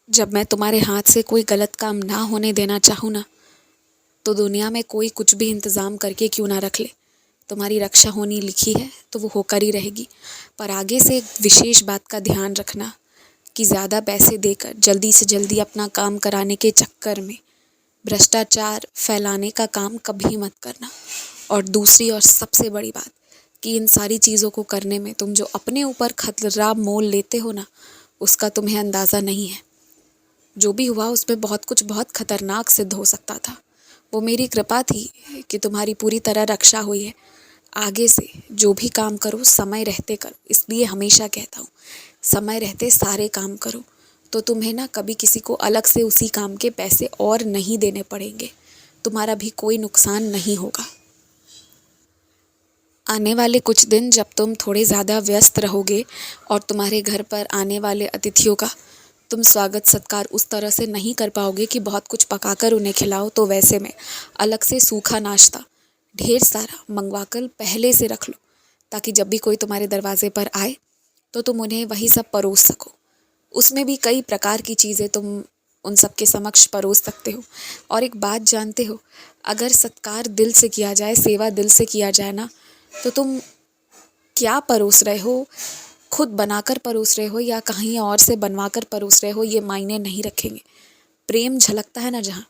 जब मैं तुम्हारे हाथ से कोई गलत काम ना होने देना चाहूँ ना, तो दुनिया में कोई कुछ भी इंतज़ाम करके क्यों ना रख ले। तुम्हारी रक्षा होनी लिखी है तो वो होकर ही रहेगी। पर आगे से एक विशेष बात का ध्यान रखना कि ज़्यादा पैसे देकर जल्दी से जल्दी अपना काम कराने के चक्कर में भ्रष्टाचार फैलाने का काम कभी मत करना। और दूसरी और सबसे बड़ी बात कि इन सारी चीज़ों को करने में तुम जो अपने ऊपर खतरा मोल लेते हो ना, उसका तुम्हें अंदाज़ा नहीं है। जो भी हुआ उसमें बहुत कुछ बहुत खतरनाक सिद्ध हो सकता था। वो मेरी कृपा थी कि तुम्हारी पूरी तरह रक्षा हुई है। आगे से जो भी काम करो समय रहते करो, इसलिए हमेशा कहता हूँ समय रहते सारे काम करो, तो तुम्हें ना कभी किसी को अलग से उसी काम के पैसे और नहीं देने पड़ेंगे। तुम्हारा भी कोई नुकसान नहीं होगा। आने वाले कुछ दिन जब तुम थोड़े ज़्यादा व्यस्त रहोगे और तुम्हारे घर पर आने वाले अतिथियों का तुम स्वागत सत्कार उस तरह से नहीं कर पाओगे कि बहुत कुछ पकाकर उन्हें खिलाओ, तो वैसे में अलग से सूखा नाश्ता ढेर सारा मंगवा कर पहले से रख लो, ताकि जब भी कोई तुम्हारे दरवाजे पर आए तो तुम उन्हें वही सब परोस सको। उसमें भी कई प्रकार की चीज़ें तुम उन सबके समक्ष परोस सकते हो। और एक बात जानते हो, अगर सत्कार दिल से किया जाए, सेवा दिल से किया जाए ना, तो तुम क्या परोस रहे हो, खुद बनाकर परोस रहे हो या कहीं और से बनवा कर परोस रहे हो, ये मायने नहीं रखेंगे। प्रेम झलकता है ना जहाँ,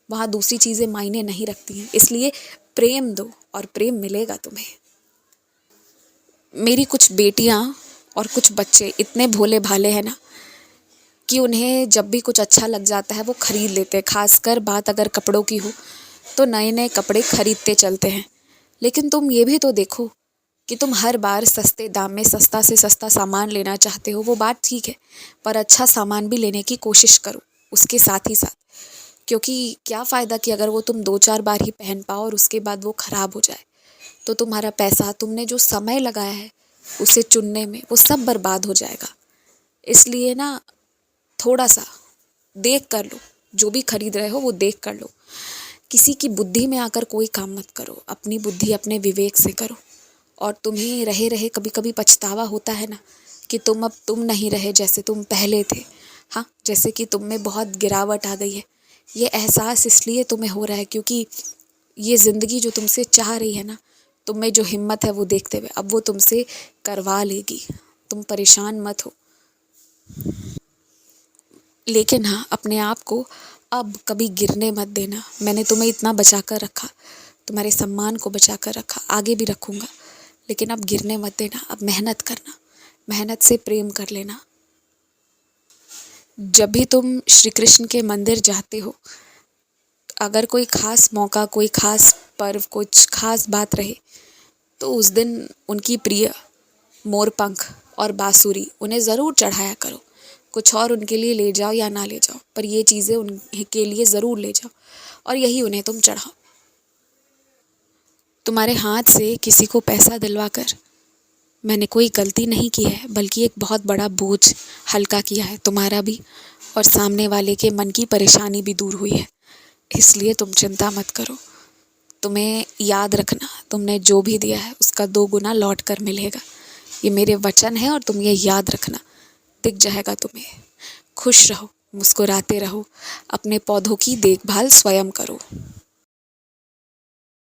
वहाँ दूसरी चीज़ें मायने नहीं रखती हैं। इसलिए प्रेम दो और प्रेम मिलेगा तुम्हें। मेरी कुछ बेटियाँ और कुछ बच्चे इतने भोले भाले हैं ना कि उन्हें जब भी कुछ अच्छा लग जाता है वो खरीद लेते हैं। खासकर बात अगर कपड़ों की हो तो नए नए कपड़े खरीदते चलते हैं। लेकिन तुम ये भी तो देखो कि तुम हर बार सस्ते दाम में सस्ता से सस्ता सामान लेना चाहते हो, वो बात ठीक है, पर अच्छा सामान भी लेने की कोशिश करो उसके साथ ही साथ। क्योंकि क्या फ़ायदा कि अगर वो तुम 2-4 बार ही पहन पाओ और उसके बाद वो ख़राब हो जाए, तो तुम्हारा पैसा, तुमने जो समय लगाया है उसे चुनने में, वो सब बर्बाद हो जाएगा। इसलिए ना थोड़ा सा देख कर लो, जो भी खरीद रहे हो वो देख कर लो। किसी की बुद्धि में आकर कोई काम मत करो, अपनी बुद्धि अपने विवेक से करो। और तुम्हें रहे रहे कभी कभी पछतावा होता है ना कि तुम नहीं रहे जैसे तुम पहले थे। हाँ, जैसे कि तुम में बहुत गिरावट आ गई है। ये एहसास इसलिए तुम्हें हो रहा है क्योंकि ये ज़िंदगी जो तुमसे चाह रही है ना, तुम में जो हिम्मत है वो देखते हुए अब वो तुमसे करवा लेगी। तुम परेशान मत हो। लेकिन हाँ, अपने आप को अब कभी गिरने मत देना। मैंने तुम्हें इतना बचा कर रखा, तुम्हारे सम्मान को बचा कर रखा, आगे भी रखूँगा। लेकिन अब गिरने मत देना, अब मेहनत करना, मेहनत से प्रेम कर लेना। जब भी तुम श्री कृष्ण के मंदिर जाते हो, अगर कोई ख़ास मौका, कोई ख़ास पर्व, कुछ ख़ास बात रहे, तो उस दिन उनकी प्रिय मोरपंख और बांसुरी उन्हें ज़रूर चढ़ाया करो। कुछ और उनके लिए ले जाओ या ना ले जाओ, पर ये चीज़ें उनके लिए ज़रूर ले जाओ और यही उन्हें तुम चढ़ाओ। तुम्हारे हाथ से किसी को पैसा दिलवा कर मैंने कोई गलती नहीं की है, बल्कि एक बहुत बड़ा बोझ हल्का किया है तुम्हारा भी, और सामने वाले के मन की परेशानी भी दूर हुई है। इसलिए तुम चिंता मत करो। तुम्हें याद रखना, तुमने जो भी दिया है उसका 2 गुना लौट कर मिलेगा। ये मेरे वचन है और तुम ये याद रखना, दिख जाएगा तुम्हें। खुश रहो, मुस्कुराते रहो, अपने पौधों की देखभाल स्वयं करो।